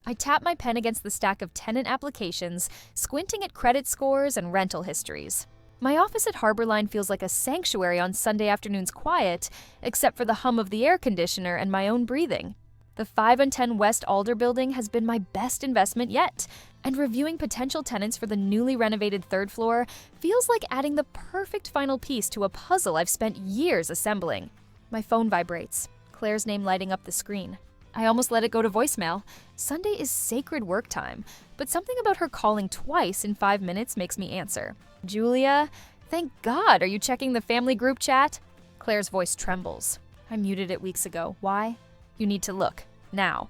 I tap my pen against the stack of tenant applications, squinting at credit scores and rental histories. My office at Harborline feels like a sanctuary on Sunday afternoons quiet, except for the hum of the air conditioner and my own breathing. The 5 and 10 West Alder building has been my best investment yet, and reviewing potential tenants for the newly renovated third floor feels like adding the perfect final piece to a puzzle I've spent years assembling. My phone vibrates, Claire's name lighting up the screen. I almost let it go to voicemail. Sunday is sacred work time, but something about her calling twice in 5 minutes makes me answer. Julia? Thank God, are you checking the family group chat? Claire's voice trembles. I muted it weeks ago. Why? You need to look. Now.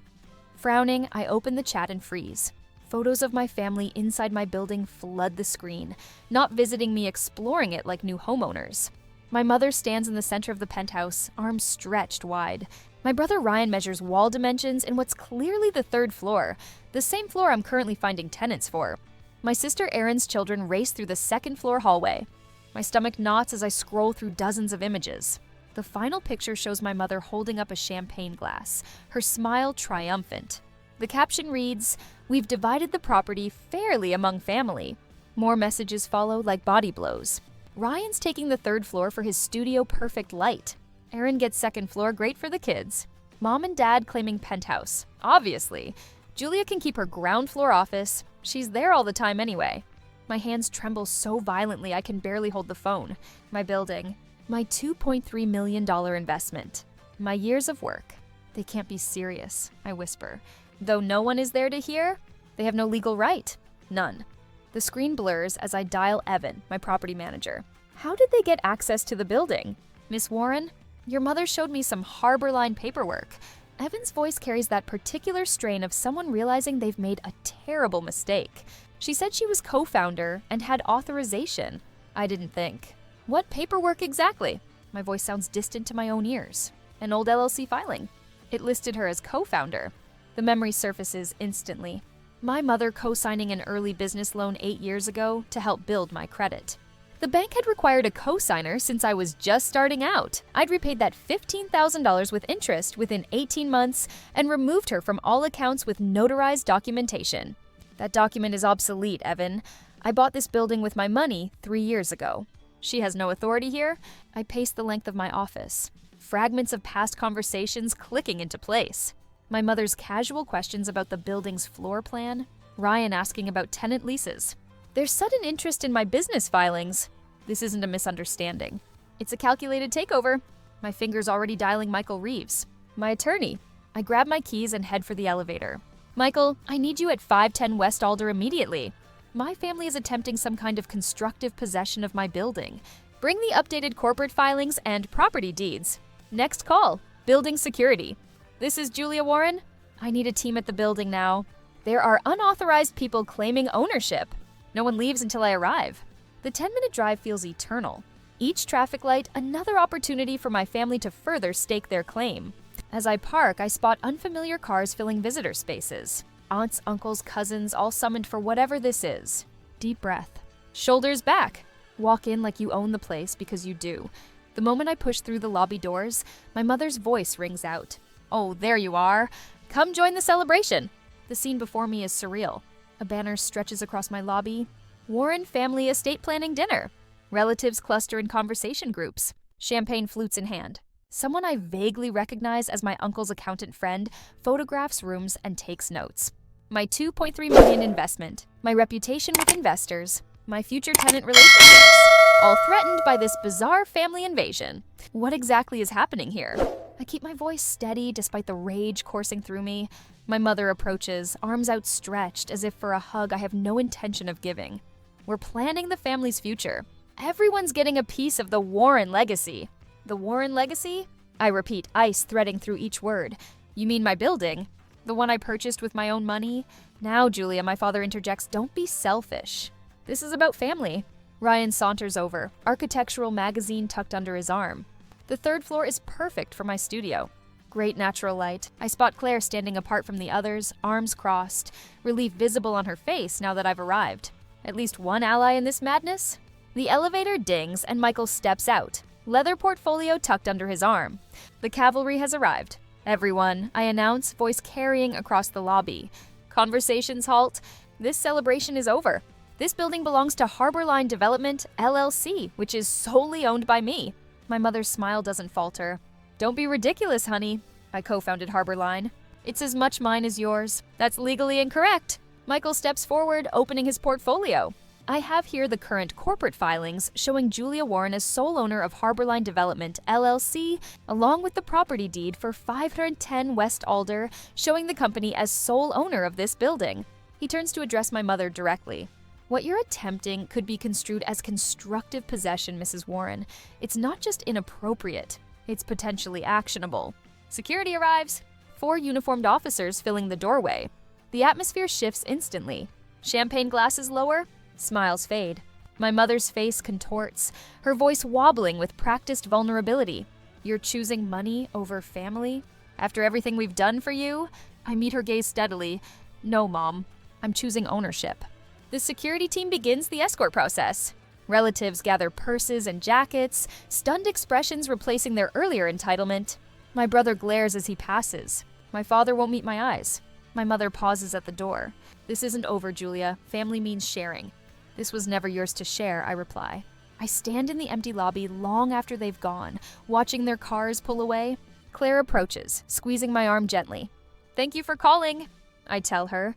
Frowning, I open the chat and freeze. Photos of my family inside my building flood the screen, not visiting me exploring it like new homeowners. My mother stands in the center of the penthouse, arms stretched wide. My brother Ryan measures wall dimensions in what's clearly the third floor, the same floor I'm currently finding tenants for. My sister Erin's children race through the second floor hallway. My stomach knots as I scroll through dozens of images. The final picture shows my mother holding up a champagne glass, her smile triumphant. The caption reads, "We've divided the property fairly among family." More messages follow like body blows. Ryan's taking the third floor for his studio perfect light. Erin gets second floor, great for the kids. Mom and Dad claiming penthouse. Obviously. Julia can keep her ground floor office. She's there all the time anyway. My hands tremble so violently I can barely hold the phone. My building. My $2.3 million investment. My years of work. They can't be serious, I whisper. Though no one is there to hear, they have no legal right. None. The screen blurs as I dial Evan, my property manager. How did they get access to the building? Miss Warren, your mother showed me some Harborline paperwork. Evan's voice carries that particular strain of someone realizing they've made a terrible mistake. She said she was co-founder and had authorization. I didn't think. What paperwork exactly? My voice sounds distant to my own ears. An old LLC filing. It listed her as co-founder. The memory surfaces instantly. My mother co-signing an early business loan 8 years ago to help build my credit. The bank had required a co-signer since I was just starting out. I'd repaid that $15,000 with interest within 18 months and removed her from all accounts with notarized documentation. That document is obsolete, Evan. I bought this building with my money 3 years ago. She has no authority here. I pace the length of my office. Fragments of past conversations clicking into place. My mother's casual questions about the building's floor plan. Ryan asking about tenant leases. There's sudden interest in my business filings. This isn't a misunderstanding. It's a calculated takeover. My fingers already dialing Michael Reeves, my attorney. I grab my keys and head for the elevator. Michael, I need you at 510 West Alder immediately. My family is attempting some kind of constructive possession of my building. Bring the updated corporate filings and property deeds. Next call, building security. This is Julia Warren. I need a team at the building now. There are unauthorized people claiming ownership. No one leaves until I arrive. The 10-minute drive feels eternal. Each traffic light, another opportunity for my family to further stake their claim. As I park, I spot unfamiliar cars filling visitor spaces. Aunts, uncles, cousins, all summoned for whatever this is. Deep breath. Shoulders back. Walk in like you own the place because you do. The moment I push through the lobby doors, my mother's voice rings out. Oh, there you are. Come join the celebration. The scene before me is surreal. A banner stretches across my lobby. Warren Family Estate Planning Dinner. Relatives cluster in conversation groups. Champagne flutes in hand. Someone I vaguely recognize as my uncle's accountant friend photographs rooms and takes notes. My $2.3 million investment, my reputation with investors, my future tenant relationships, all threatened by this bizarre family invasion. What exactly is happening here? I keep my voice steady despite the rage coursing through me. My mother approaches, arms outstretched as if for a hug I have no intention of giving. We're planning the family's future. Everyone's getting a piece of the Warren legacy. The Warren legacy? I repeat, ice threading through each word. You mean my building? The one I purchased with my own money? Now, Julia, my father interjects, don't be selfish. This is about family. Ryan saunters over, architectural magazine tucked under his arm. The third floor is perfect for my studio. Great natural light. I spot Claire standing apart from the others, arms crossed, relief visible on her face now that I've arrived. At least one ally in this madness? The elevator dings and Michael steps out, leather portfolio tucked under his arm. The cavalry has arrived. Everyone, I announce, voice carrying across the lobby. Conversations halt. This celebration is over. This building belongs to Harborline Development, LLC, which is solely owned by me. My mother's smile doesn't falter. Don't be ridiculous, honey. I co-founded Harborline. It's as much mine as yours. That's legally incorrect. Michael steps forward, opening his portfolio. I have here the current corporate filings showing Julia Warren as sole owner of Harborline Development, LLC, along with the property deed for 510 West Alder, showing the company as sole owner of this building. He turns to address my mother directly. What you're attempting could be construed as constructive possession, Mrs. Warren. It's not just inappropriate, it's potentially actionable. Security arrives. 4 uniformed officers filling the doorway. The atmosphere shifts instantly. Champagne glasses lower. Smiles fade. My mother's face contorts, her voice wobbling with practiced vulnerability. You're choosing money over family? After everything we've done for you? I meet her gaze steadily. No, Mom. I'm choosing ownership. The security team begins the escort process. Relatives gather purses and jackets, stunned expressions replacing their earlier entitlement. My brother glares as he passes. My father won't meet my eyes. My mother pauses at the door. This isn't over, Julia. Family means sharing. This was never yours to share, I reply. I stand in the empty lobby long after they've gone, watching their cars pull away. Claire approaches, squeezing my arm gently. Thank you for calling, I tell her.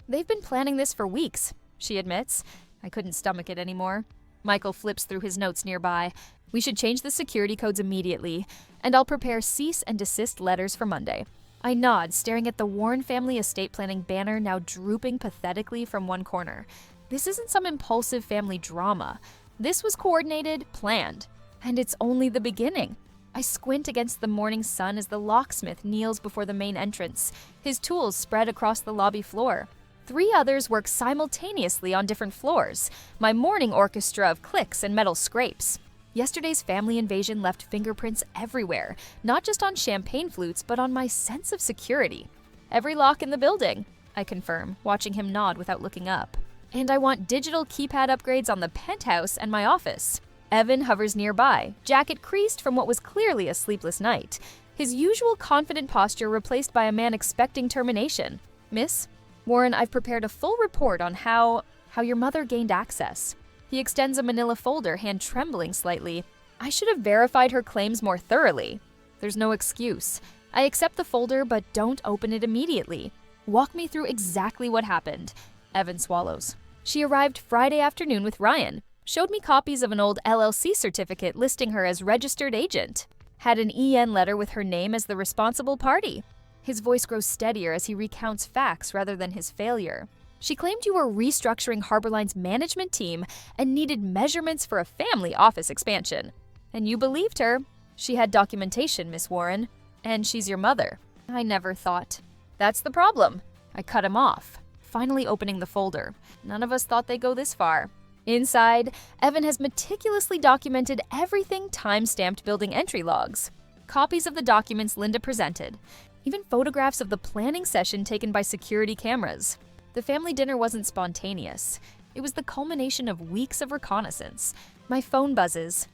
They've been planning this for weeks, she admits. I couldn't stomach it anymore. Michael flips through his notes nearby. We should change the security codes immediately, and I'll prepare cease and desist letters for Monday. I nod, staring at the Warren family estate planning banner now drooping pathetically from one corner. This isn't some impulsive family drama. This was coordinated, planned. And it's only the beginning. I squint against the morning sun as the locksmith kneels before the main entrance, his tools spread across the lobby floor. 3 others work simultaneously on different floors, my morning orchestra of clicks and metal scrapes. Yesterday's family invasion left fingerprints everywhere, not just on champagne flutes, but on my sense of security. Every lock in the building, I confirm, watching him nod without looking up. And I want digital keypad upgrades on the penthouse and my office. Evan hovers nearby, jacket creased from what was clearly a sleepless night, his usual confident posture replaced by a man expecting termination. Miss Warren, I've prepared a full report on how your mother gained access. He extends a manila folder, hand trembling slightly. I should have verified her claims more thoroughly. There's no excuse. I accept the folder, but don't open it immediately. Walk me through exactly what happened. Evan swallows. She arrived Friday afternoon with Ryan. Showed me copies of an old LLC certificate listing her as registered agent. Had an EN letter with her name as the responsible party. His voice grows steadier as he recounts facts rather than his failure. She claimed you were restructuring Harborline's management team and needed measurements for a family office expansion. And you believed her. She had documentation, Miss Warren. And she's your mother. I never thought. That's the problem. I cut him off, finally opening the folder. None of us thought they'd go this far. Inside, Evan has meticulously documented everything time-stamped building entry logs. Copies of the documents Linda presented. Even photographs of the planning session taken by security cameras. The family dinner wasn't spontaneous. It was the culmination of weeks of reconnaissance. My phone buzzes.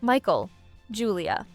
Michael, Julia.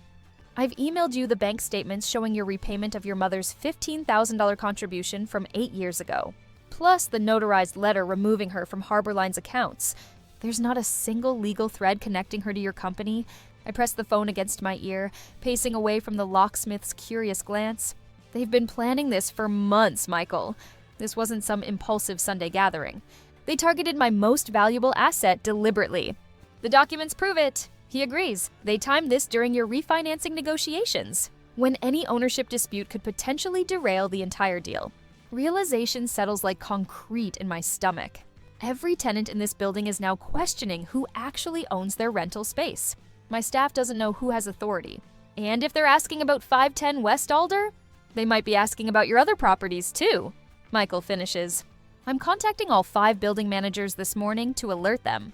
I've emailed you the bank statements showing your repayment of your mother's $15,000 contribution from 8 years ago, plus the notarized letter removing her from Harborline's accounts. There's not a single legal thread connecting her to your company. I press the phone against my ear, pacing away from the locksmith's curious glance. They've been planning this for months, Michael. This wasn't some impulsive Sunday gathering. They targeted my most valuable asset deliberately. The documents prove it. He agrees. They timed this during your refinancing negotiations, when any ownership dispute could potentially derail the entire deal. Realization settles like concrete in my stomach. Every tenant in this building is now questioning who actually owns their rental space. My staff doesn't know who has authority. And if they're asking about 510 West Alder, they might be asking about your other properties too. Michael finishes. I'm contacting all 5 building managers this morning to alert them.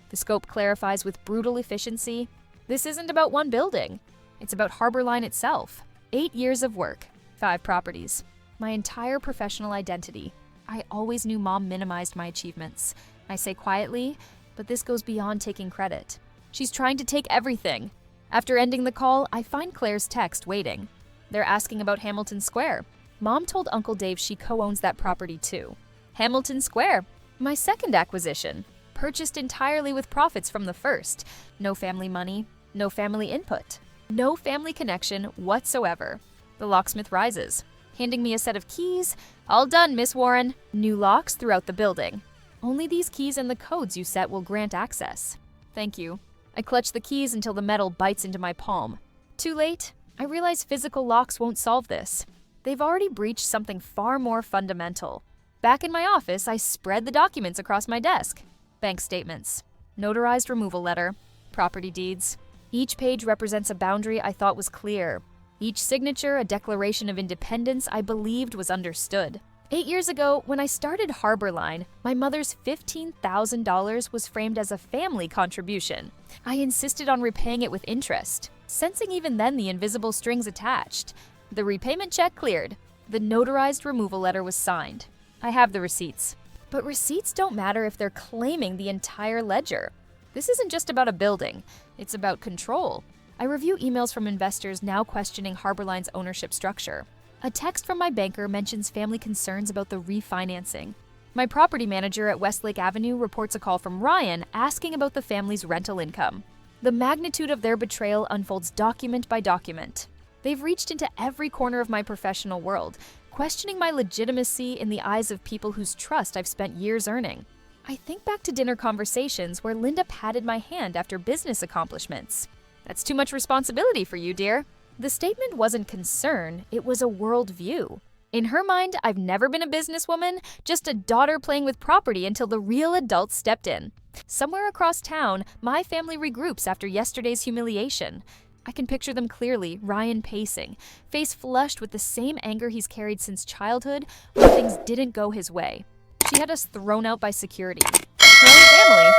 The scope clarifies with brutal efficiency. This isn't about one building. It's about Harborline itself. 8 years of work, 5 properties. My entire professional identity. I always knew Mom minimized my achievements. I say quietly, but this goes beyond taking credit. She's trying to take everything. After ending the call, I find Claire's text waiting. They're asking about Hamilton Square. Mom told Uncle Dave she co-owns that property too. Hamilton Square, my second acquisition, purchased entirely with profits from the first. No family money, no family input, no family connection whatsoever. The locksmith rises, handing me a set of keys. All done, Miss Warren. New locks throughout the building. Only these keys and the codes you set will grant access. Thank you. I clutch the keys until the metal bites into my palm. Too late. I realize physical locks won't solve this. They've already breached something far more fundamental. Back in my office, I spread the documents across my desk. Bank statements, notarized removal letter, property deeds. Each page represents a boundary I thought was clear. Each signature a declaration of independence I believed was understood. 8 years ago, when I started Harborline, my mother's $15,000 was framed as a family contribution. I insisted on repaying it with interest, sensing even then the invisible strings attached. The repayment check cleared. The notarized removal letter was signed. I have the receipts. But receipts don't matter if they're claiming the entire ledger. This isn't just about a building. It's about control. I review emails from investors now questioning Harborline's ownership structure. A text from my banker mentions family concerns about the refinancing. My property manager at Westlake Avenue reports a call from Ryan asking about the family's rental income. The magnitude of their betrayal unfolds document by document. They've reached into every corner of my professional world, questioning my legitimacy in the eyes of people whose trust I've spent years earning. I think back to dinner conversations where Linda patted my hand after business accomplishments. That's too much responsibility for you, dear. The statement wasn't concern, it was a worldview. In her mind, I've never been a businesswoman, just a daughter playing with property until the real adults stepped in. Somewhere across town, my family regroups after yesterday's humiliation. I can picture them clearly, Ryan pacing, face flushed with the same anger he's carried since childhood when things didn't go his way. She had us thrown out by security. Her own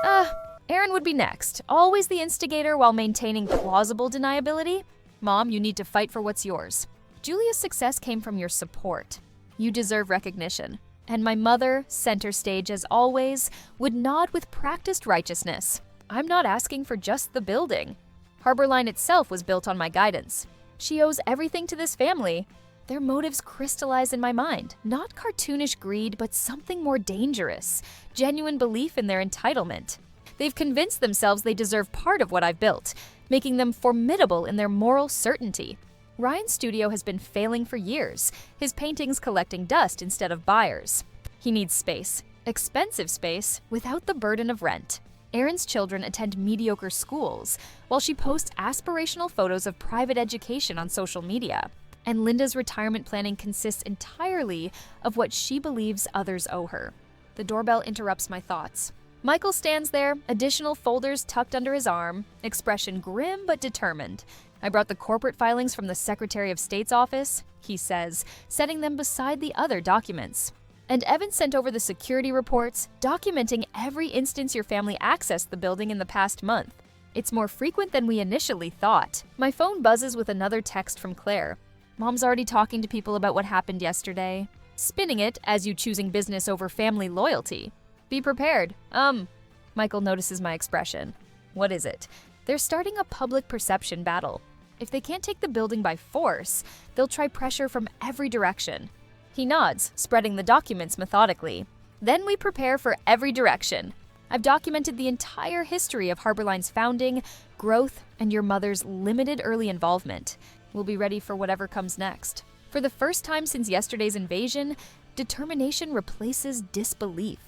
family. Aaron would be next, always the instigator while maintaining plausible deniability. Mom, you need to fight for what's yours. Julia's success came from your support. You deserve recognition. And my mother, center stage as always, would nod with practiced righteousness. I'm not asking for just the building. Harborline itself was built on my guidance. She owes everything to this family. Their motives crystallize in my mind, not cartoonish greed, but something more dangerous, genuine belief in their entitlement. They've convinced themselves they deserve part of what I've built, making them formidable in their moral certainty. Ryan's studio has been failing for years, his paintings collecting dust instead of buyers. He needs space, expensive space, without the burden of rent. Erin's children attend mediocre schools, while she posts aspirational photos of private education on social media. And Linda's retirement planning consists entirely of what she believes others owe her. The doorbell interrupts my thoughts. Michael stands there, additional folders tucked under his arm, expression grim but determined. I brought the corporate filings from the Secretary of State's office, he says, setting them beside the other documents. And Evan sent over the security reports, documenting every instance your family accessed the building in the past month. It's more frequent than we initially thought. My phone buzzes with another text from Claire. Mom's already talking to people about what happened yesterday. Spinning it as you choosing business over family loyalty. Be prepared. Michael notices my expression. What is it? They're starting a public perception battle. If they can't take the building by force, they'll try pressure from every direction. He nods, spreading the documents methodically. Then we prepare for every direction. I've documented the entire history of Harborline's founding, growth, and your mother's limited early involvement. We'll be ready for whatever comes next. For the first time since yesterday's invasion, determination replaces disbelief.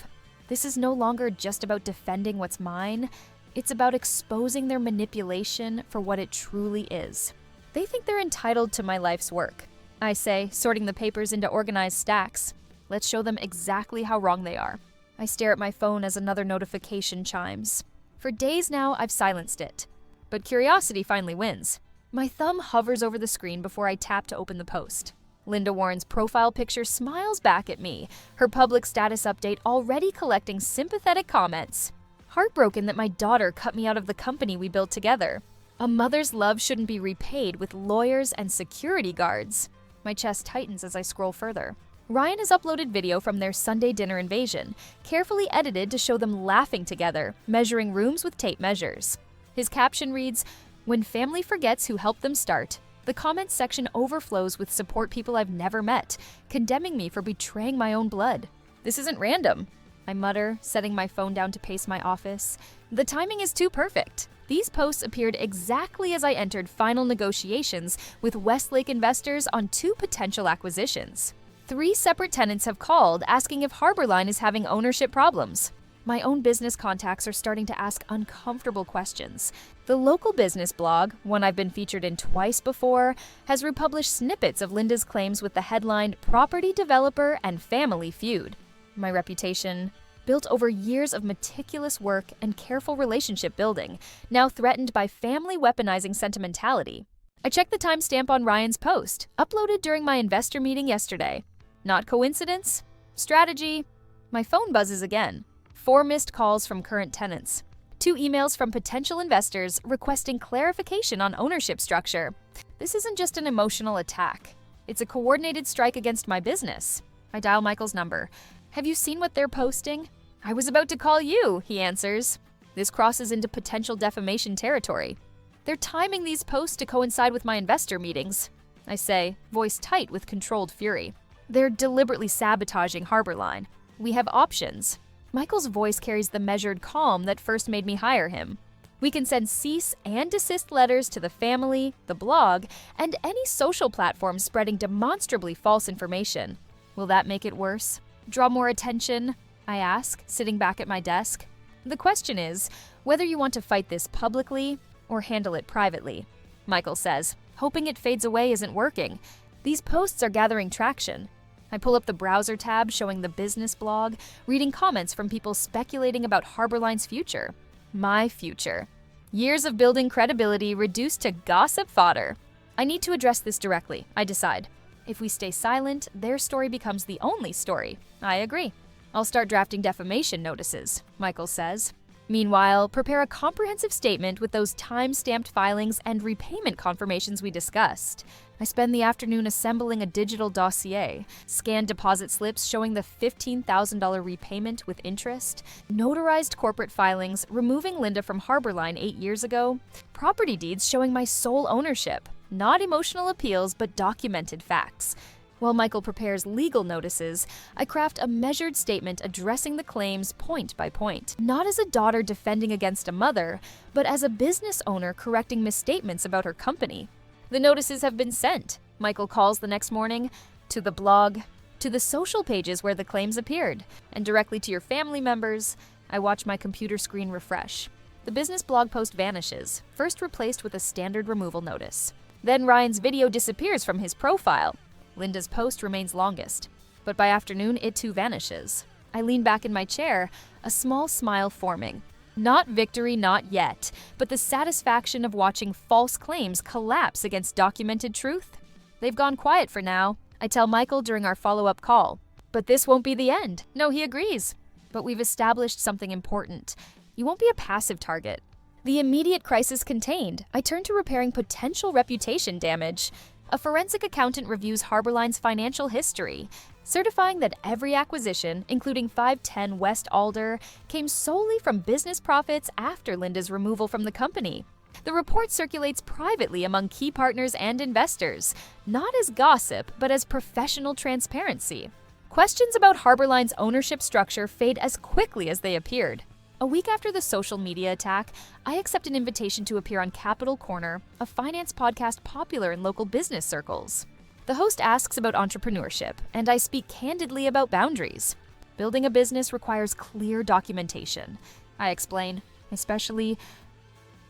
This is no longer just about defending what's mine. It's about exposing their manipulation for what it truly is. They think they're entitled to my life's work. I say, sorting the papers into organized stacks. Let's show them exactly how wrong they are. I stare at my phone as another notification chimes. For days now, I've silenced it. But curiosity finally wins. My thumb hovers over the screen before I tap to open the post. Linda Warren's profile picture smiles back at me, her public status update already collecting sympathetic comments. Heartbroken that my daughter cut me out of the company we built together. A mother's love shouldn't be repaid with lawyers and security guards. My chest tightens as I scroll further. Ryan has uploaded video from their Sunday dinner invasion, carefully edited to show them laughing together, measuring rooms with tape measures. His caption reads, "When family forgets who helped them start, The comments section overflows with support people I've never met, condemning me for betraying my own blood. This isn't random, I mutter, setting my phone down to pace my office. The timing is too perfect. These posts appeared exactly as I entered final negotiations with Westlake investors on 2 potential acquisitions. 3 separate tenants have called asking if Harborline is having ownership problems. My own business contacts are starting to ask uncomfortable questions. The local business blog, one I've been featured in twice before, has republished snippets of Linda's claims with the headline "Property Developer and Family Feud." My reputation, built over years of meticulous work and careful relationship building, now threatened by family weaponizing sentimentality. I checked the timestamp on Ryan's post, uploaded during my investor meeting yesterday. Not coincidence? Strategy? My phone buzzes again. 4 missed calls from current tenants. 2 emails from potential investors requesting clarification on ownership structure. This isn't just an emotional attack. It's a coordinated strike against my business. I dial Michael's number. "Have you seen what they're posting?" "I was about to call you," he answers. This crosses into potential defamation territory. "They're timing these posts to coincide with my investor meetings," I say, voice tight with controlled fury. "They're deliberately sabotaging Harborline. We have options." Michael's voice carries the measured calm that first made me hire him. "We can send cease and desist letters to the family, the blog, and any social platform spreading demonstrably false information. Will that make it worse? Draw more attention?" I ask, sitting back at my desk. "The question is whether you want to fight this publicly or handle it privately," Michael says, hoping it fades away isn't working. These posts are gathering traction. I pull up the browser tab showing the business blog, reading comments from people speculating about Harborline's future. My future. Years of building credibility reduced to gossip fodder. I need to address this directly, I decide. If we stay silent, their story becomes the only story. I agree. "I'll start drafting defamation notices," Michael says. "Meanwhile, prepare a comprehensive statement with those time-stamped filings and repayment confirmations we discussed." I spend the afternoon assembling a digital dossier, scanned deposit slips showing the $15,000 repayment with interest, notarized corporate filings removing Linda from Harborline 8 years ago, property deeds showing my sole ownership, not emotional appeals but documented facts. While Michael prepares legal notices, I craft a measured statement addressing the claims point by point, not as a daughter defending against a mother, but as a business owner correcting misstatements about her company. The notices have been sent, Michael calls the next morning, to the blog, to the social pages where the claims appeared, and directly to your family members. I watch my computer screen refresh. The business blog post vanishes, first replaced with a standard removal notice. Then Ryan's video disappears from his profile. Linda's post remains longest, but by afternoon it too vanishes. I lean back in my chair, a small smile forming. Not victory, not yet, but the satisfaction of watching false claims collapse against documented truth. They've gone quiet for now, I tell Michael during our follow-up call. But this won't be the end. No, he agrees. But we've established something important. You won't be a passive target. The immediate crisis contained, I turn to repairing potential reputation damage. A forensic accountant reviews Harborline's financial history, certifying that every acquisition, including 510 West Alder, came solely from business profits after Linda's removal from the company. The report circulates privately among key partners and investors, not as gossip, but as professional transparency. Questions about Harborline's ownership structure fade as quickly as they appeared. A week after the social media attack, I accept an invitation to appear on Capital Corner, a finance podcast popular in local business circles. The host asks about entrepreneurship, and I speak candidly about boundaries. Building a business requires clear documentation. I explain, especially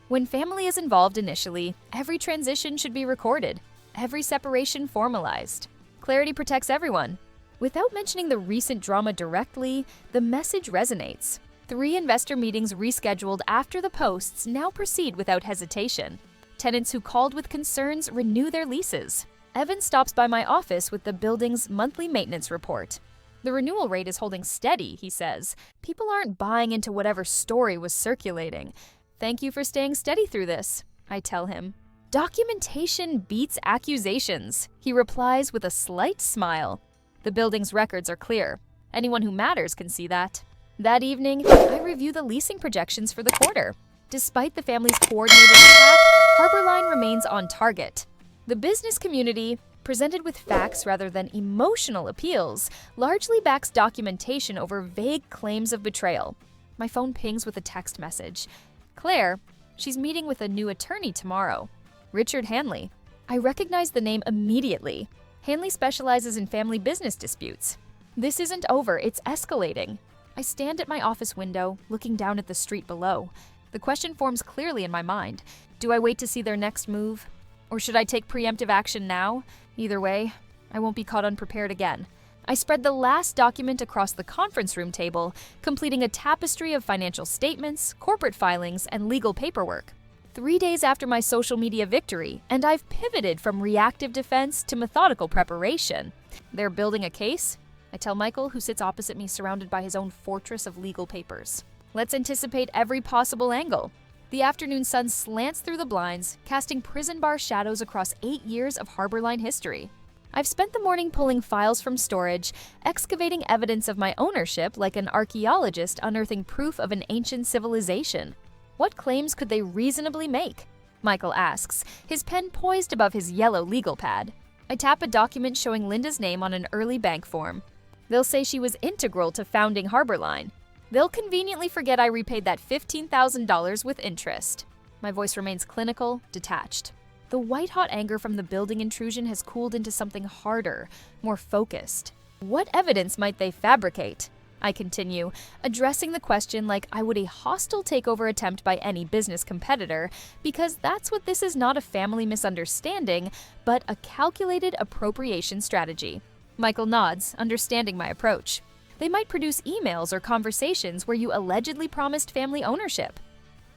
when family is involved initially, every transition should be recorded, every separation formalized. Clarity protects everyone. Without mentioning the recent drama directly, the message resonates. 3 investor meetings rescheduled after the posts now proceed without hesitation. Tenants who called with concerns renew their leases. Evan stops by my office with the building's monthly maintenance report. The renewal rate is holding steady, he says. People aren't buying into whatever story was circulating. Thank you for staying steady through this, I tell him. Documentation beats accusations, he replies with a slight smile. The building's records are clear. Anyone who matters can see that. That evening, I review the leasing projections for the quarter. Despite the family's coordinated attack, Harborline remains on target. The business community, presented with facts rather than emotional appeals, largely backs documentation over vague claims of betrayal. My phone pings with a text message. Claire, she's meeting with a new attorney tomorrow. Richard Hanley. I recognize the name immediately. Hanley specializes in family business disputes. This isn't over, it's escalating. I stand at my office window, looking down at the street below. The question forms clearly in my mind. Do I wait to see their next move? Or should I take preemptive action now? Either way, I won't be caught unprepared again. I spread the last document across the conference room table, completing a tapestry of financial statements, corporate filings, and legal paperwork. 3 days after my social media victory, and I've pivoted from reactive defense to methodical preparation. They're building a case? I tell Michael, who sits opposite me surrounded by his own fortress of legal papers. Let's anticipate every possible angle. The afternoon sun slants through the blinds, casting prison bar shadows across 8 years of Harborline history. I've spent the morning pulling files from storage, excavating evidence of my ownership like an archaeologist unearthing proof of an ancient civilization. What claims could they reasonably make? Michael asks, his pen poised above his yellow legal pad. I tap a document showing Linda's name on an early bank form. They'll say she was integral to founding Harborline. They'll conveniently forget I repaid that $15,000 with interest. My voice remains clinical, detached. The white-hot anger from the building intrusion has cooled into something harder, more focused. What evidence might they fabricate? I continue, addressing the question like I would a hostile takeover attempt by any business competitor, because that's what this is, not a family misunderstanding, but a calculated appropriation strategy. Michael nods, understanding my approach. They might produce emails or conversations where you allegedly promised family ownership.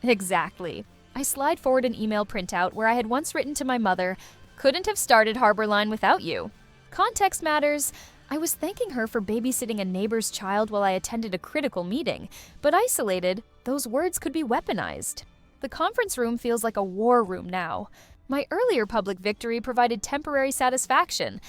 Exactly. I slide forward an email printout where I had once written to my mother, "Couldn't have started Harborline without you." Context matters. I was thanking her for babysitting a neighbor's child while I attended a critical meeting, but isolated, those words could be weaponized. The conference room feels like a war room now. My earlier public victory provided temporary satisfaction,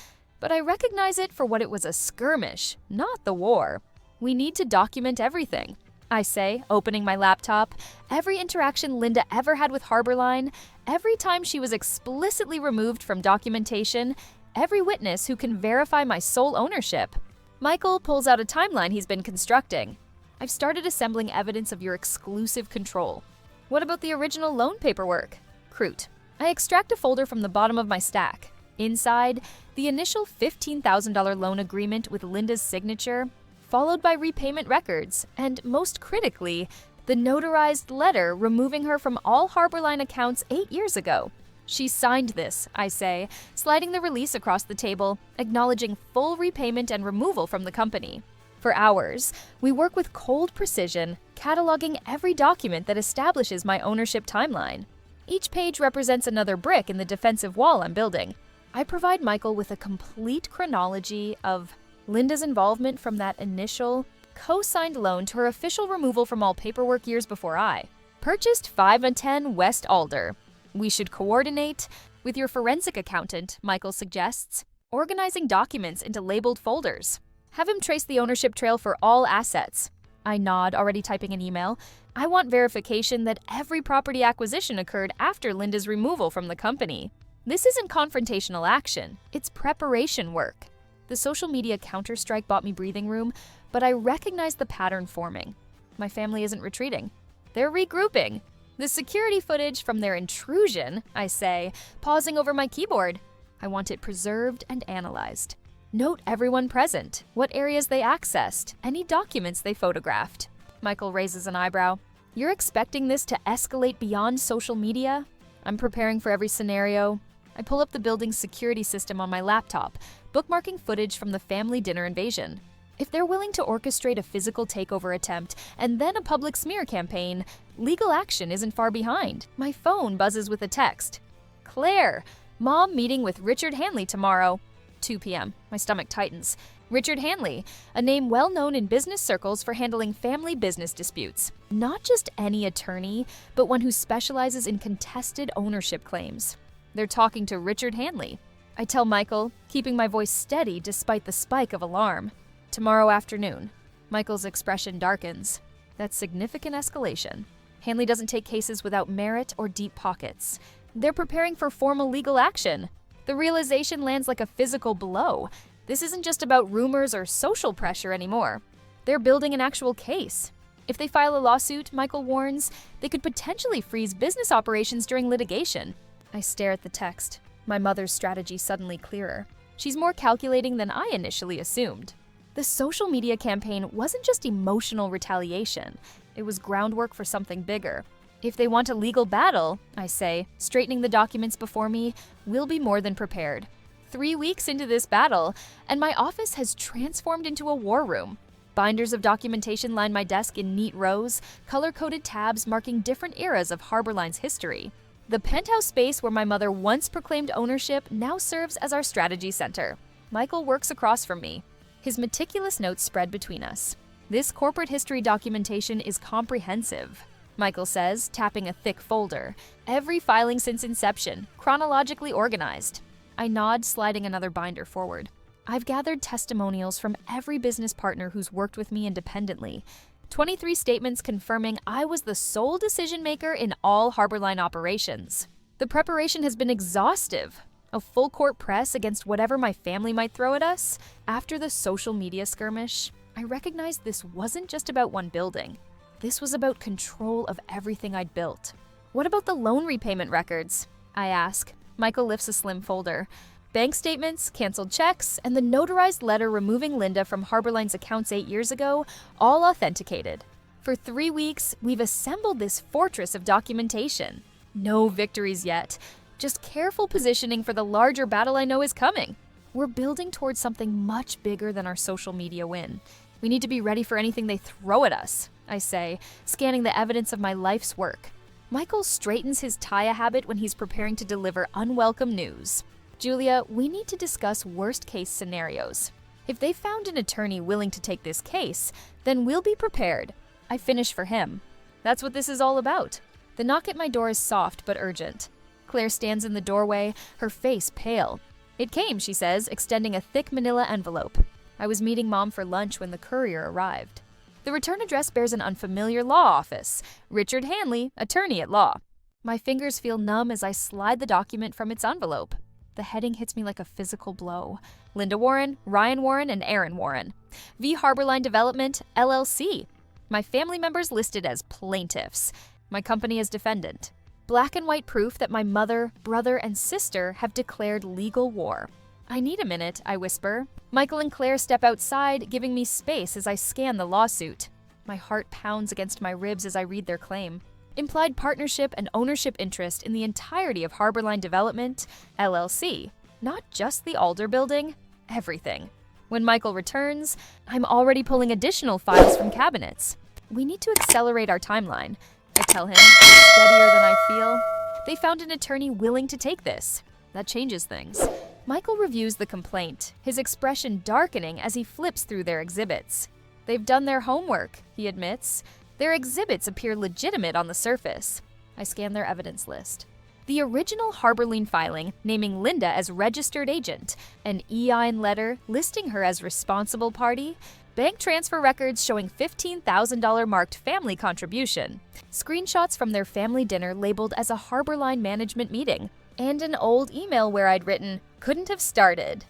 but I recognize it for what it was, a skirmish, not the war. We need to document everything, I say, opening my laptop. Every interaction Linda ever had with Harborline, every time she was explicitly removed from documentation, every witness who can verify my sole ownership. Michael pulls out a timeline he's been constructing. I've started assembling evidence of your exclusive control. What about the original loan paperwork? Crute. I extract a folder from the bottom of my stack. Inside, the initial $15,000 loan agreement with Linda's signature, followed by repayment records, and most critically, the notarized letter removing her from all Harborline accounts 8 years ago. She signed this, I say, sliding the release across the table, acknowledging full repayment and removal from the company. For hours, we work with cold precision, cataloging every document that establishes my ownership timeline. Each page represents another brick in the defensive wall I'm building. I provide Michael with a complete chronology of Linda's involvement from that initial, co-signed loan to her official removal from all paperwork years before I purchased 510 West Alder. We should coordinate with your forensic accountant, Michael suggests, organizing documents into labeled folders. Have him trace the ownership trail for all assets. I nod, already typing an email. I want verification that every property acquisition occurred after Linda's removal from the company. This isn't confrontational action, it's preparation work. The social media counterstrike bought me breathing room, but I recognize the pattern forming. My family isn't retreating. They're regrouping. The security footage from their intrusion, I say, pausing over my keyboard. I want it preserved and analyzed. Note everyone present, what areas they accessed, any documents they photographed. Michael raises an eyebrow. You're expecting this to escalate beyond social media? I'm preparing for every scenario. I pull up the building's security system on my laptop, bookmarking footage from the family dinner invasion. If they're willing to orchestrate a physical takeover attempt and then a public smear campaign, legal action isn't far behind. My phone buzzes with a text. Claire, Mom meeting with Richard Hanley tomorrow. 2 p.m. My stomach tightens. Richard Hanley, a name well known in business circles for handling family business disputes. Not just any attorney, but one who specializes in contested ownership claims. They're talking to Richard Hanley. I tell Michael, keeping my voice steady despite the spike of alarm. Tomorrow afternoon. Michael's expression darkens. That's significant escalation. Hanley doesn't take cases without merit or deep pockets. They're preparing for formal legal action. The realization lands like a physical blow. This isn't just about rumors or social pressure anymore. They're building an actual case. If they file a lawsuit, Michael warns, they could potentially freeze business operations during litigation. I stare at the text, my mother's strategy suddenly clearer. She's more calculating than I initially assumed. The social media campaign wasn't just emotional retaliation. It was groundwork for something bigger. If they want a legal battle, I say, straightening the documents before me, we'll be more than prepared. 3 weeks into this battle, and my office has transformed into a war room. Binders of documentation line my desk in neat rows, color-coded tabs marking different eras of Harborline's history. The penthouse space where my mother once proclaimed ownership now serves as our strategy center. Michael works across from me. His meticulous notes spread between us. This corporate history documentation is comprehensive, Michael says, tapping a thick folder. Every filing since inception, chronologically organized. I nod, sliding another binder forward. I've gathered testimonials from every business partner who's worked with me independently. 23 statements confirming I was the sole decision maker in all Harborline operations. The preparation has been exhaustive. A full court press against whatever my family might throw at us. After the social media skirmish, I recognized this wasn't just about one building. This was about control of everything I'd built. What about the loan repayment records? I ask. Michael lifts a slim folder. Bank statements, canceled checks, and the notarized letter removing Linda from Harborline's accounts 8 years ago, all authenticated. For 3 weeks, we've assembled this fortress of documentation. No victories yet, just careful positioning for the larger battle I know is coming. We're building towards something much bigger than our social media win. We need to be ready for anything they throw at us, I say, scanning the evidence of my life's work. Michael straightens his tie habit when he's preparing to deliver unwelcome news. Julia, we need to discuss worst-case scenarios. If they found an attorney willing to take this case, then we'll be prepared. I finish for him. That's what this is all about. The knock at my door is soft but urgent. Claire stands in the doorway, her face pale. It came, she says, extending a thick manila envelope. I was meeting Mom for lunch when the courier arrived. The return address bears an unfamiliar law office. Richard Hanley, attorney at law. My fingers feel numb as I slide the document from its envelope. The heading hits me like a physical blow. Linda Warren, Ryan Warren, and Aaron Warren. V Harborline Development, LLC. My family members listed as plaintiffs. My company as defendant. Black and white proof that my mother, brother, and sister have declared legal war. I need a minute, I whisper. Michael and Claire step outside, giving me space as I scan the lawsuit. My heart pounds against my ribs as I read their claim. Implied partnership and ownership interest in the entirety of Harborline Development, LLC. Not just the Alder building, everything. When Michael returns, I'm already pulling additional files from cabinets. We need to accelerate our timeline, I tell him, steadier than I feel. They found an attorney willing to take this. That changes things. Michael reviews the complaint, his expression darkening as he flips through their exhibits. They've done their homework, he admits. Their exhibits appear legitimate on the surface. I scan their evidence list. The original Harborline filing naming Linda as registered agent, an EIN letter listing her as responsible party, bank transfer records showing $15,000 marked family contribution, screenshots from their family dinner labeled as a Harborline management meeting, and an old email where I'd written, "Couldn't have started.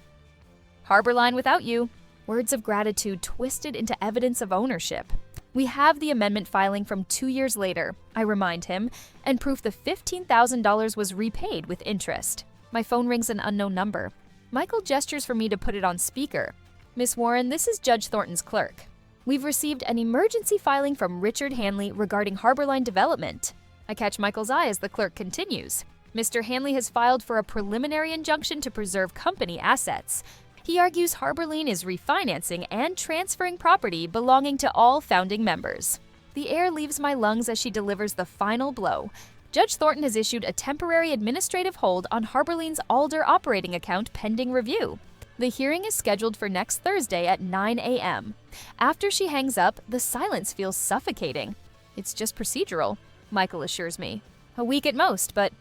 Harborline without you." Words of gratitude twisted into evidence of ownership. We have the amendment filing from 2 years later, I remind him, and proof the $15,000 was repaid with interest. My phone rings an unknown number. Michael gestures for me to put it on speaker. "Miss Warren, this is Judge Thornton's clerk. We've received an emergency filing from Richard Hanley regarding Harborline Development." I catch Michael's eye as the clerk continues. "Mr. Hanley has filed for a preliminary injunction to preserve company assets. He argues Harborline is refinancing and transferring property belonging to all founding members." The air leaves my lungs as she delivers the final blow. Judge Thornton has issued a temporary administrative hold on Harborline's Alder operating account pending review. The hearing is scheduled for next Thursday at 9 a.m. After she hangs up, the silence feels suffocating. "It's just procedural," Michael assures me. "A week at most, but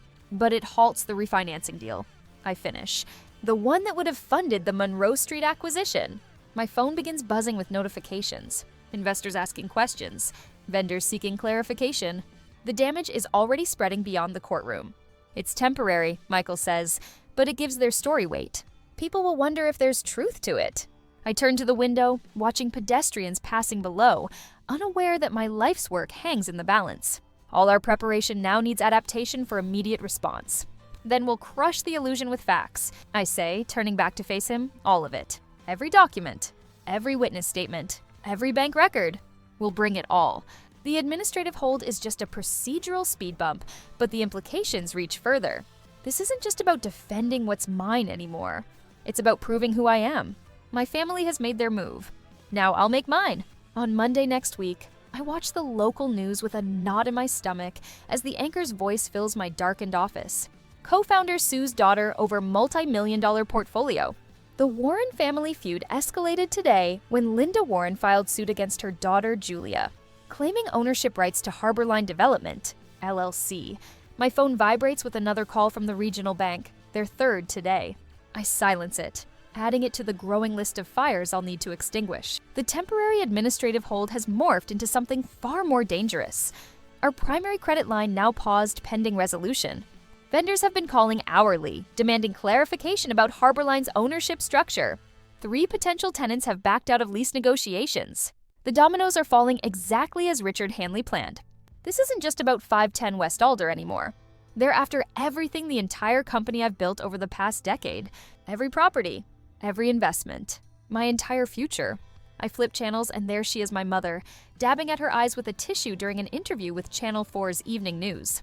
it halts the refinancing deal." I finish. "The one that would have funded the Monroe Street acquisition." My phone begins buzzing with notifications. Investors asking questions. Vendors seeking clarification. The damage is already spreading beyond the courtroom. "It's temporary," Michael says. but it gives their story weight. People will wonder if there's truth to it. I turn to the window, watching pedestrians passing below, unaware that my life's work hangs in the balance. All our preparation now needs adaptation for immediate response. Then we'll crush the illusion with facts, I say, turning back to face him, all of it. Every document, every witness statement, every bank record. We'll bring it all. The administrative hold is just a procedural speed bump, but the implications reach further. This isn't just about defending what's mine anymore. It's about proving who I am. My family has made their move. Now I'll make mine. On Monday next week, I watch the local news with a knot in my stomach as the anchor's voice fills my darkened office. Co-founder sues daughter over multi-million-dollar portfolio. The Warren family feud escalated today when Linda Warren filed suit against her daughter, Julia, claiming ownership rights to Harborline Development, LLC. My phone vibrates with another call from the regional bank, their third today. I silence it, adding it to the growing list of fires I'll need to extinguish. The temporary administrative hold has morphed into something far more dangerous. Our primary credit line now paused pending resolution. Vendors have been calling hourly, demanding clarification about Harborline's ownership structure. 3 potential tenants have backed out of lease negotiations. The dominoes are falling exactly as Richard Hanley planned. This isn't just about 510 West Alder anymore. They're after everything the entire company I've built over the past decade. Every property, every investment, my entire future. I flip channels and there she is, my mother, dabbing at her eyes with a tissue during an interview with Channel 4's Evening News.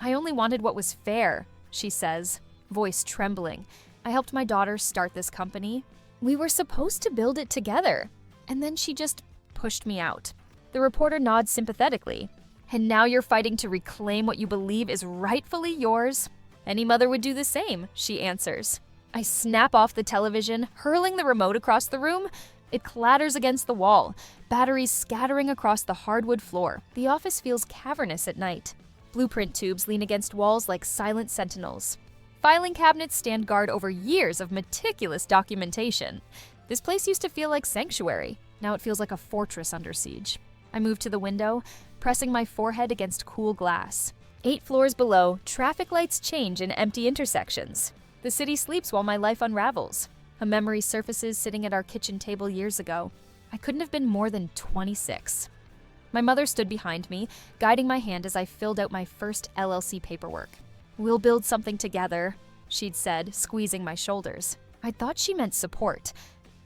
"I only wanted what was fair," she says, voice trembling. "I helped my daughter start this company. We were supposed to build it together." And then she just pushed me out. The reporter nods sympathetically. "And now you're fighting to reclaim what you believe is rightfully yours?" "Any mother would do the same," she answers. I snap off the television, hurling the remote across the room. It clatters against the wall, batteries scattering across the hardwood floor. The office feels cavernous at night. Blueprint tubes lean against walls like silent sentinels. Filing cabinets stand guard over years of meticulous documentation. This place used to feel like sanctuary. Now it feels like a fortress under siege. I move to the window, pressing my forehead against cool glass. 8 floors below, traffic lights change in empty intersections. The city sleeps while my life unravels. A memory surfaces sitting at our kitchen table years ago. I couldn't have been more than 26. My mother stood behind me, guiding my hand as I filled out my first LLC paperwork. "We'll build something together," she'd said, squeezing my shoulders. I thought she meant support,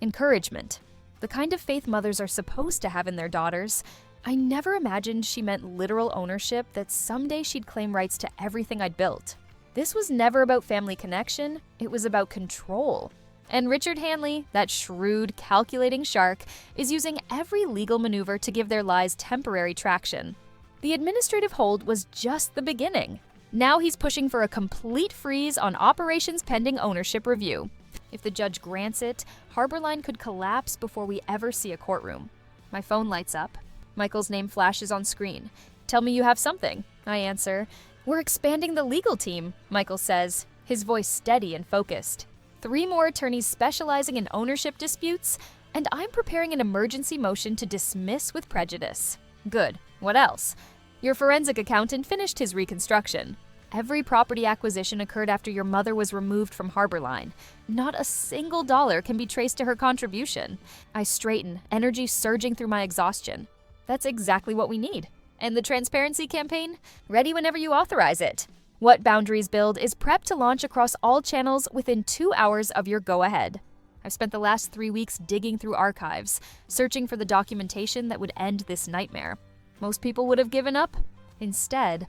encouragement, the kind of faith mothers are supposed to have in their daughters. I never imagined she meant literal ownership, that someday she'd claim rights to everything I'd built. This was never about family connection, it was about control. And Richard Hanley, that shrewd, calculating shark, is using every legal maneuver to give their lies temporary traction. The administrative hold was just the beginning. Now he's pushing for a complete freeze on operations pending ownership review. If the judge grants it, Harborline could collapse before we ever see a courtroom. My phone lights up. Michael's name flashes on screen. "Tell me you have something," I answer. "We're expanding the legal team," Michael says, his voice steady and focused. 3 more attorneys specializing in ownership disputes, and I'm preparing an emergency motion to dismiss with prejudice. Good. What else? Your forensic accountant finished his reconstruction. Every property acquisition occurred after your mother was removed from Harborline. Not a single dollar can be traced to her contribution. I straighten, energy surging through my exhaustion. That's exactly what we need. And the transparency campaign? Ready whenever you authorize it. What Boundaries Build is prepped to launch across all channels within 2 hours of your go-ahead. I've spent the last 3 weeks digging through archives, searching for the documentation that would end this nightmare. Most people would have given up. Instead,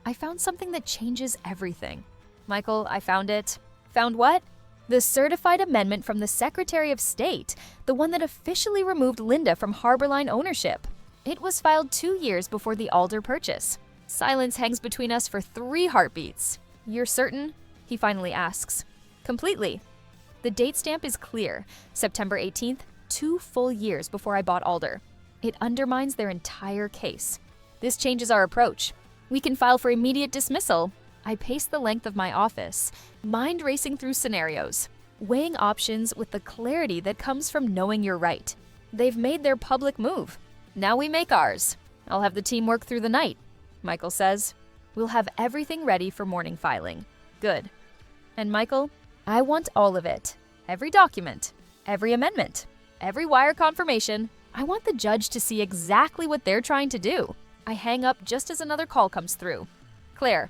I found something that changes everything. "Michael, I found it." "Found what?" "The certified amendment from the Secretary of State, the one that officially removed Linda from Harborline ownership. It was filed 2 years before the Alder purchase. Silence hangs between us for 3 heartbeats. "You're certain?" he finally asks. "Completely." The date stamp is clear, September 18th, 2 full years before I bought Alder. It undermines their entire case. This changes our approach. We can file for immediate dismissal. I pace the length of my office, mind racing through scenarios, weighing options with the clarity that comes from knowing you're right. They've made their public move. Now we make ours. I'll have the team work through the night, Michael says. "We'll have everything ready for morning filing." "Good." "And Michael, I want all of it. Every document, every amendment, every wire confirmation. I want the judge to see exactly what they're trying to do. I hang up just as another call comes through. Claire.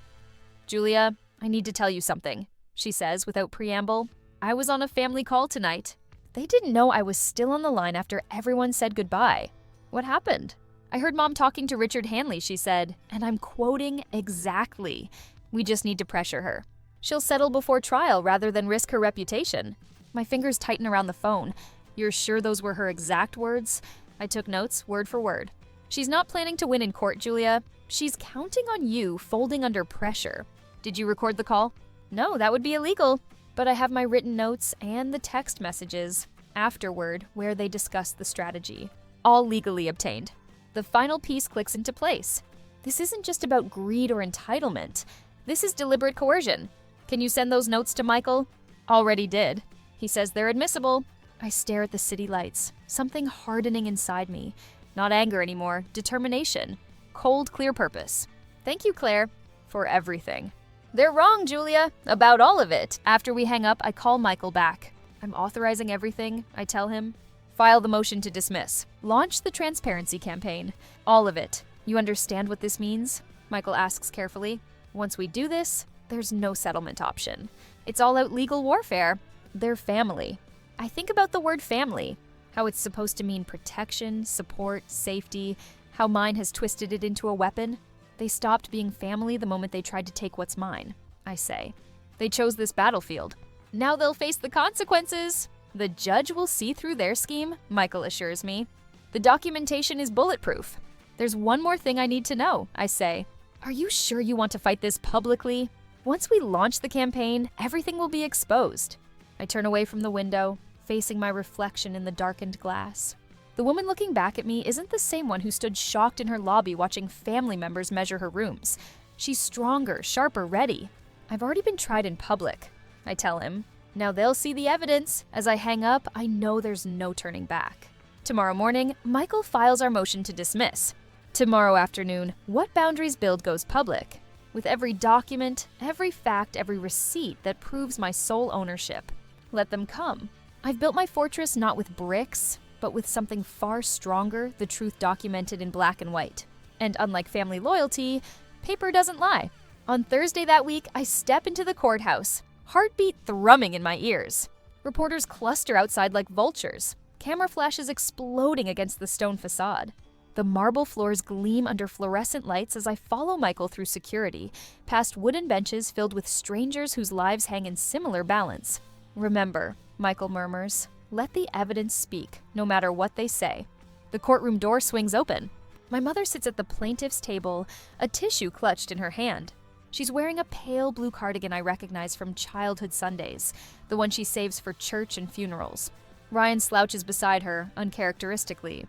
Julia, I need to tell you something, she says without preamble. I was on a family call tonight. They didn't know I was still on the line after everyone said goodbye. What happened? I heard Mom talking to Richard Hanley, she said, and I'm quoting exactly. We just need to pressure her. She'll settle before trial rather than risk her reputation. My fingers tighten around the phone. You're sure those were her exact words? I took notes, word for word. She's not planning to win in court, Julia. She's counting on you folding under pressure. Did you record the call? No, that would be illegal. But I have my written notes and the text messages afterward where they discuss the strategy. All legally obtained. The final piece clicks into place. This isn't just about greed or entitlement. This is deliberate coercion. Can you send those notes to Michael? Already did. He says they're admissible. I stare at the city lights, something hardening inside me. Not anger anymore, determination. Cold, clear purpose. Thank you, Claire, for everything. They're wrong, Julia, about all of it. After we hang up, I call Michael back. I'm authorizing everything, I tell him. File the motion to dismiss. Launch the transparency campaign. All of it. You understand what this means? Michael asks carefully. Once we do this, there's no settlement option. It's all out legal warfare. They're family. I think about the word family, how it's supposed to mean protection, support, safety, how mine has twisted it into a weapon. They stopped being family the moment they tried to take what's mine, I say. They chose this battlefield. Now they'll face the consequences. The judge will see through their scheme, Michael assures me. The documentation is bulletproof. There's one more thing I need to know, I say. Are you sure you want to fight this publicly? Once we launch the campaign, everything will be exposed. I turn away from the window, facing my reflection in the darkened glass. The woman looking back at me isn't the same one who stood shocked in her lobby watching family members measure her rooms. She's stronger, sharper, ready. I've already been tried in public, I tell him. Now they'll see the evidence. As I hang up, I know there's no turning back. Tomorrow morning, Michael files our motion to dismiss. Tomorrow afternoon, What Boundaries Build goes public, with every document, every fact, every receipt that proves my sole ownership. Let them come. I've built my fortress not with bricks, but with something far stronger, the truth documented in black and white. And unlike family loyalty, paper doesn't lie. On Thursday that week, I step into the courthouse, heartbeat thrumming in my ears. Reporters cluster outside like vultures, camera flashes exploding against the stone facade. The marble floors gleam under fluorescent lights as I follow Michael through security, past wooden benches filled with strangers whose lives hang in similar balance. Remember, Michael murmurs, let the evidence speak, no matter what they say. The courtroom door swings open. My mother sits at the plaintiff's table, a tissue clutched in her hand. She's wearing a pale blue cardigan I recognize from childhood Sundays, the one she saves for church and funerals. Ryan slouches beside her, uncharacteristically,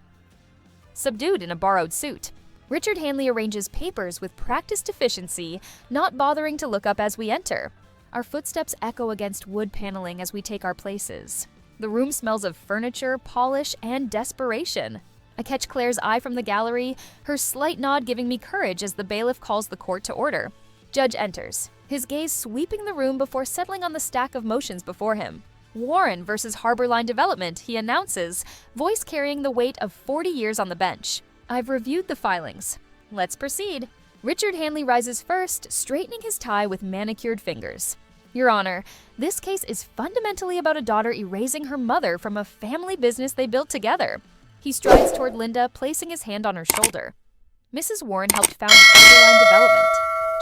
subdued in a borrowed suit. Richard Hanley arranges papers with practiced efficiency, not bothering to look up as we enter. Our footsteps echo against wood paneling as we take our places. The room smells of furniture, polish, and desperation. I catch Claire's eye from the gallery, her slight nod giving me courage as the bailiff calls the court to order. Judge enters, his gaze sweeping the room before settling on the stack of motions before him. Warren versus Harborline Development, he announces, voice carrying the weight of 40 years on the bench. I've reviewed the filings. Let's proceed. Richard Hanley rises first, straightening his tie with manicured fingers. Your Honor, this case is fundamentally about a daughter erasing her mother from a family business they built together. He strides toward Linda, placing his hand on her shoulder. Mrs. Warren helped found Harborline Development.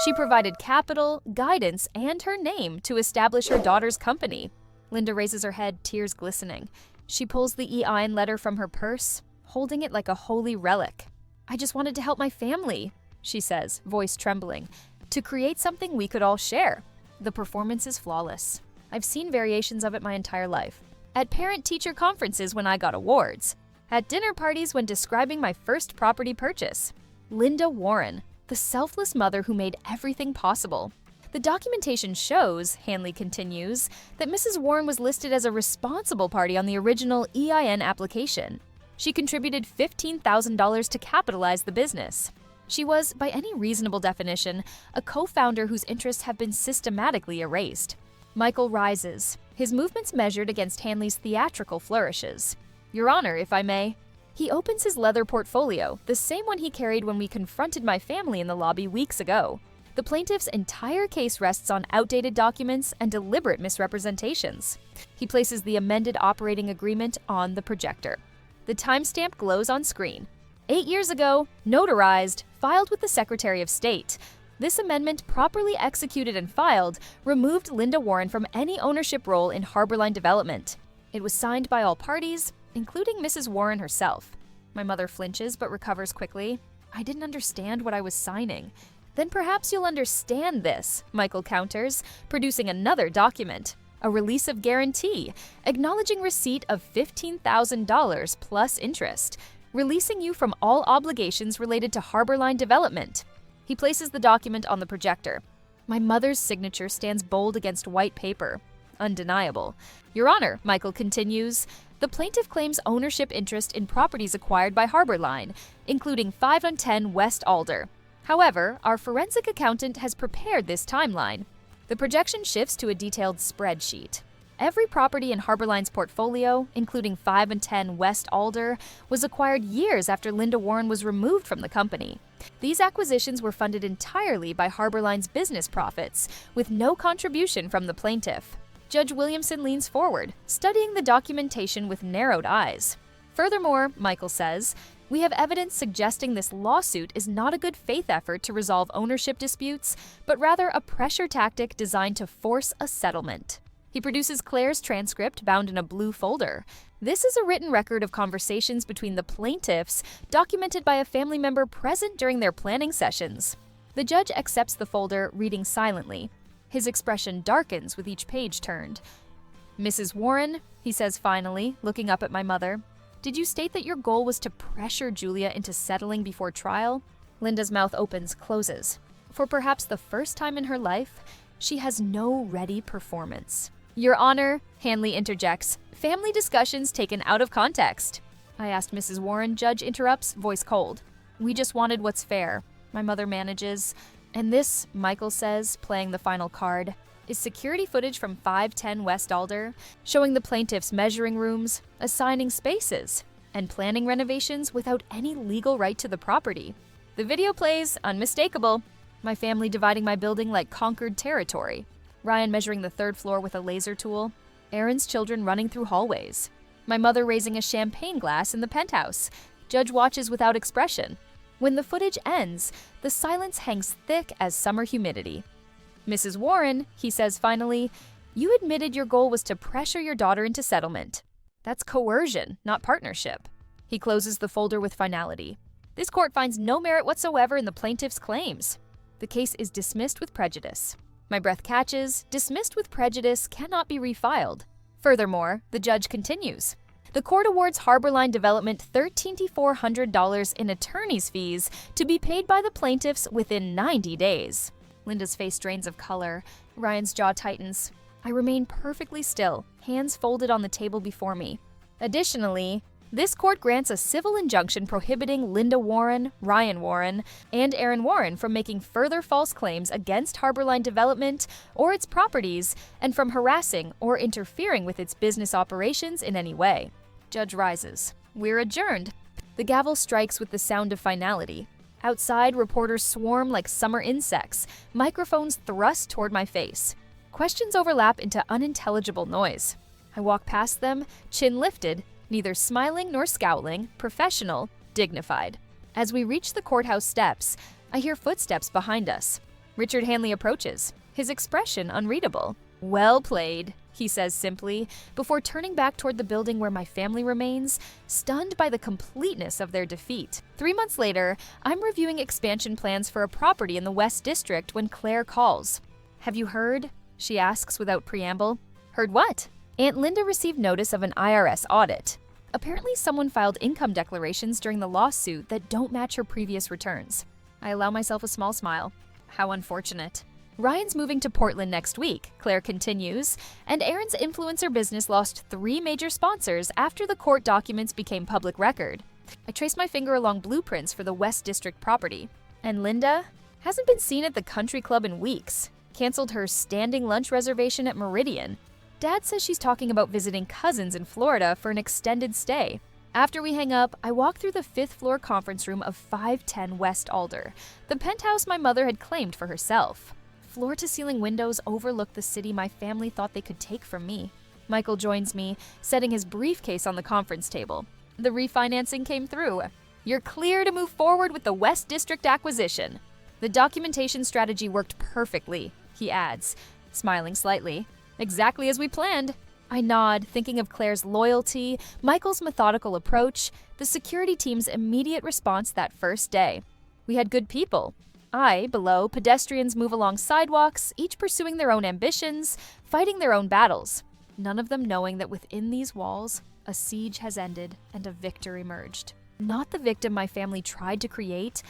She provided capital, guidance, and her name to establish her daughter's company. Linda raises her head, tears glistening. She pulls the EIN letter from her purse, holding it like a holy relic. I just wanted to help my family, she says, voice trembling, to create something we could all share. The performance is flawless. I've seen variations of it my entire life. At parent-teacher conferences when I got awards. At dinner parties when describing my first property purchase. Linda Warren, the selfless mother who made everything possible. The documentation shows, Hanley continues, that Mrs. Warren was listed as a responsible party on the original EIN application. She contributed $15,000 to capitalize the business. She was, by any reasonable definition, a co-founder whose interests have been systematically erased. Michael rises, his movements measured against Hanley's theatrical flourishes. "Your Honor, if I may." He opens his leather portfolio, the same one he carried when we confronted my family in the lobby weeks ago. The plaintiff's entire case rests on outdated documents and deliberate misrepresentations. He places the amended operating agreement on the projector. The timestamp glows on screen. 8 years ago, notarized, filed with the Secretary of State. This amendment, properly executed and filed, removed Linda Warren from any ownership role in Harborline Development. It was signed by all parties, including Mrs. Warren herself. My mother flinches but recovers quickly. I didn't understand what I was signing. "Then perhaps you'll understand this," Michael counters, producing another document. A release of guarantee, acknowledging receipt of $15,000 plus interest, releasing you from all obligations related to Harborline Development. He places the document on the projector. My mother's signature stands bold against white paper. Undeniable. "Your Honor," Michael continues, "the plaintiff claims ownership interest in properties acquired by Harborline, including 5 and 10 West Alder. However, our forensic accountant has prepared this timeline." The projection shifts to a detailed spreadsheet. Every property in Harborline's portfolio, including 5 and 10 West Alder, was acquired years after Linda Warren was removed from the company. These acquisitions were funded entirely by Harborline's business profits, with no contribution from the plaintiff. Judge Williamson leans forward, studying the documentation with narrowed eyes. "Furthermore," Michael says, "we have evidence suggesting this lawsuit is not a good faith effort to resolve ownership disputes, but rather a pressure tactic designed to force a settlement." He produces Claire's transcript bound in a blue folder. This is a written record of conversations between the plaintiffs, documented by a family member present during their planning sessions. The judge accepts the folder, reading silently. His expression darkens with each page turned. "Mrs. Warren," he says finally, looking up at my mother, "did you state that your goal was to pressure Julia into settling before trial?" Linda's mouth opens, closes. For perhaps the first time in her life, she has no ready performance. "Your Honor," Hanley interjects, "family discussions taken out of context." "I asked Mrs. Warren," Judge interrupts, voice cold. "We just wanted what's fair," my mother manages. "And this," Michael says, playing the final card, "is security footage from 510 West Alder, showing the plaintiff's measuring rooms, assigning spaces, and planning renovations without any legal right to the property. The video plays, unmistakable. My family dividing my building like conquered territory. Ryan measuring the 3rd floor with a laser tool. Aaron's children running through hallways. My mother raising a champagne glass in the penthouse. Judge watches without expression. When the footage ends, the silence hangs thick as summer humidity. "Mrs. Warren," he says finally, "you admitted your goal was to pressure your daughter into settlement. That's coercion, not partnership." He closes the folder with finality. "This court finds no merit whatsoever in the plaintiff's claims. The case is dismissed with prejudice." My breath catches. Dismissed with prejudice cannot be refiled. Furthermore, the judge continues. The court awards Harborline Development $1,300 in attorney's fees to be paid by the plaintiffs within 90 days. Linda's face drains of color. Ryan's jaw tightens. I remain perfectly still, hands folded on the table before me. Additionally, this court grants a civil injunction prohibiting Linda Warren, Ryan Warren, and Aaron Warren from making further false claims against Harborline Development or its properties and from harassing or interfering with its business operations in any way. Judge rises. We're adjourned. The gavel strikes with the sound of finality. Outside, reporters swarm like summer insects, microphones thrust toward my face. Questions overlap into unintelligible noise. I walk past them, chin lifted, neither smiling nor scowling, professional, dignified. As we reach the courthouse steps, I hear footsteps behind us. Richard Hanley approaches, his expression unreadable. "Well played," he says simply, before turning back toward the building where my family remains, stunned by the completeness of their defeat. 3 months later, I'm reviewing expansion plans for a property in the West District when Claire calls. "Have you heard?" she asks without preamble. "Heard what?" Aunt Linda received notice of an IRS audit. Apparently someone filed income declarations during the lawsuit that don't match her previous returns. I allow myself a small smile. How unfortunate. Ryan's moving to Portland next week, Claire continues, and Aaron's influencer business lost 3 major sponsors after the court documents became public record. I trace my finger along blueprints for the West District property. And Linda hasn't been seen at the country club in weeks. Canceled her standing lunch reservation at Meridian. Dad says she's talking about visiting cousins in Florida for an extended stay. After we hang up, I walk through the 5th floor conference room of 510 West Alder, the penthouse my mother had claimed for herself. Floor-to-ceiling windows overlook the city my family thought they could take from me. Michael joins me, setting his briefcase on the conference table. The refinancing came through. You're clear to move forward with the West District acquisition. The documentation strategy worked perfectly, he adds, smiling slightly. Exactly as we planned. I nod, thinking of Claire's loyalty, Michael's methodical approach, the security team's immediate response that first day. We had good people. Below, pedestrians move along sidewalks, each pursuing their own ambitions, fighting their own battles. None of them knowing that within these walls, a siege has ended and a victor emerged. Not the victim my family tried to create,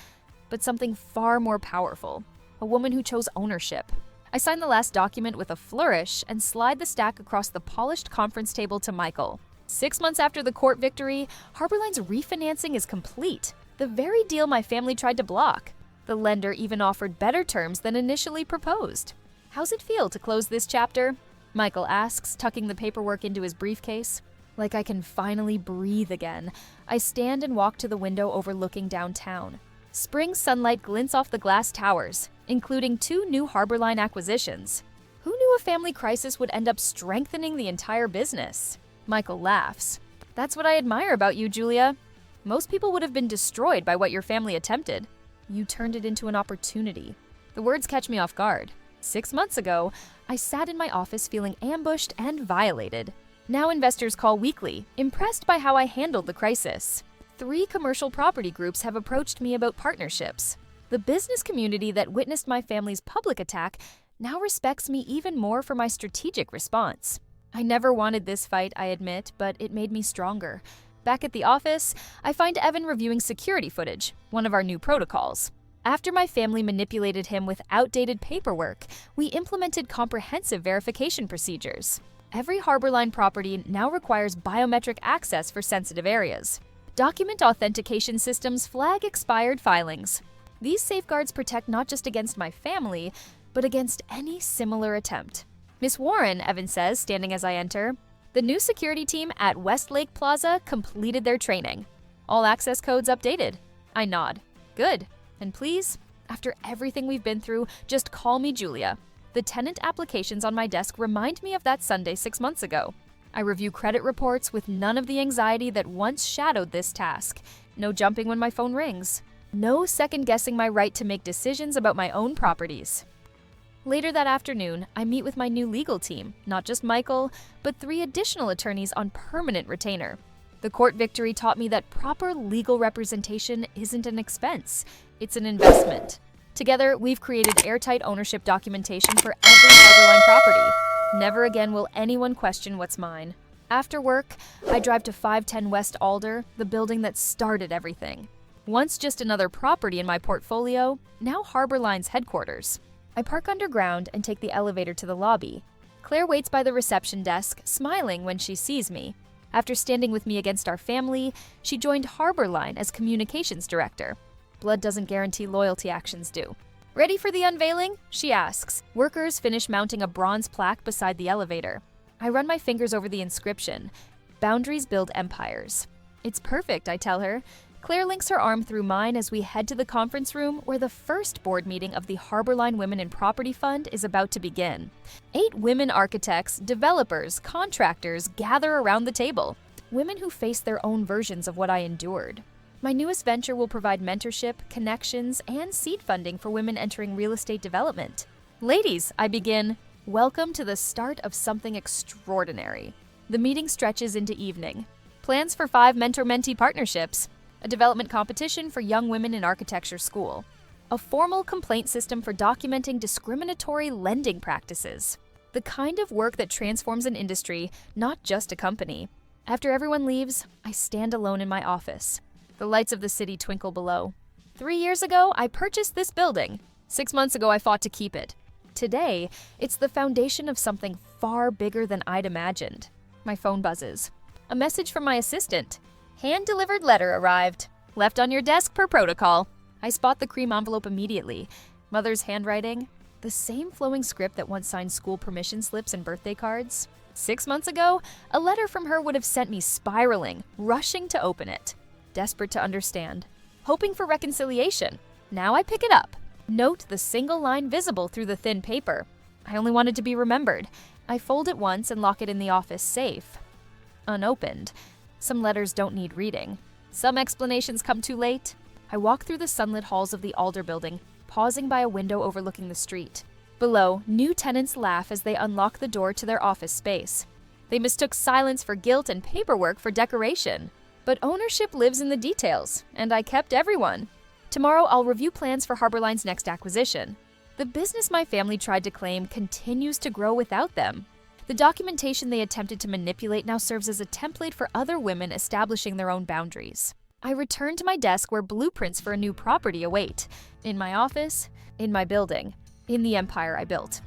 but something far more powerful. A woman who chose ownership. I sign the last document with a flourish and slide the stack across the polished conference table to Michael. 6 months after the court victory, Harborline's refinancing is complete. The very deal my family tried to block. The lender even offered better terms than initially proposed. How's it feel to close this chapter? Michael asks, tucking the paperwork into his briefcase. Like I can finally breathe again, I stand and walk to the window overlooking downtown. Spring sunlight glints off the glass towers, including 2 new Harborline acquisitions. Who knew a family crisis would end up strengthening the entire business? Michael laughs. That's what I admire about you, Julia. Most people would have been destroyed by what your family attempted. You turned it into an opportunity. The words catch me off guard. 6 months ago, I sat in my office feeling ambushed and violated. Now investors call weekly, impressed by how I handled the crisis. 3 commercial property groups have approached me about partnerships. The business community that witnessed my family's public attack now respects me even more for my strategic response. I never wanted this fight, I admit, but it made me stronger. Back at the office, I find Evan reviewing security footage, one of our new protocols. After my family manipulated him with outdated paperwork, we implemented comprehensive verification procedures. Every Harborline property now requires biometric access for sensitive areas. Document authentication systems flag expired filings. These safeguards protect not just against my family, but against any similar attempt. Miss Warren, Evan says, standing as I enter. The new security team at Westlake Plaza completed their training. All access codes updated. I nod. Good. And please, after everything we've been through, just call me Julia. The tenant applications on my desk remind me of that Sunday 6 months ago. I review credit reports with none of the anxiety that once shadowed this task. No jumping when my phone rings. No second-guessing my right to make decisions about my own properties. Later that afternoon, I meet with my new legal team, not just Michael, but 3 additional attorneys on permanent retainer. The court victory taught me that proper legal representation isn't an expense, it's an investment. Together, we've created airtight ownership documentation for every Harborline property. Never again will anyone question what's mine. After work, I drive to 510 West Alder, the building that started everything. Once just another property in my portfolio, now Harborline's headquarters. I park underground and take the elevator to the lobby. Claire waits by the reception desk, smiling when she sees me. After standing with me against our family, she joined Harborline as communications director. Blood doesn't guarantee loyalty, actions do. Ready for the unveiling? She asks. Workers finish mounting a bronze plaque beside the elevator. I run my fingers over the inscription. Boundaries build empires. It's perfect, I tell her. Claire links her arm through mine as we head to the conference room where the first board meeting of the Harborline Women in Property Fund is about to begin. 8 women architects, developers, contractors gather around the table. Women who face their own versions of what I endured. My newest venture will provide mentorship, connections, and seed funding for women entering real estate development. Ladies, I begin. Welcome to the start of something extraordinary. The meeting stretches into evening. Plans for 5 mentor-mentee partnerships. A development competition for young women in architecture school. A formal complaint system for documenting discriminatory lending practices. The kind of work that transforms an industry, not just a company. After everyone leaves, I stand alone in my office. The lights of the city twinkle below. 3 years ago, I purchased this building. 6 months ago, I fought to keep it. Today, it's the foundation of something far bigger than I'd imagined. My phone buzzes. A message from my assistant. Hand-delivered letter arrived. Left on your desk per protocol. I spot the cream envelope immediately. Mother's handwriting. The same flowing script that once signed school permission slips and birthday cards. 6 months ago, a letter from her would have sent me spiraling, rushing to open it. Desperate to understand. Hoping for reconciliation. Now I pick it up. Note the single line visible through the thin paper. I only wanted to be remembered. I fold it once and lock it in the office safe. Unopened. Some letters don't need reading. Some explanations come too late. I walk through the sunlit halls of the Alder building, pausing by a window overlooking the street. Below, new tenants laugh as they unlock the door to their office space. They mistook silence for guilt and paperwork for decoration. But ownership lives in the details, and I kept everyone. Tomorrow, I'll review plans for Harborline's next acquisition. The business my family tried to claim continues to grow without them. The documentation they attempted to manipulate now serves as a template for other women establishing their own boundaries. I return to my desk where blueprints for a new property await. In my office, in my building, in the empire I built.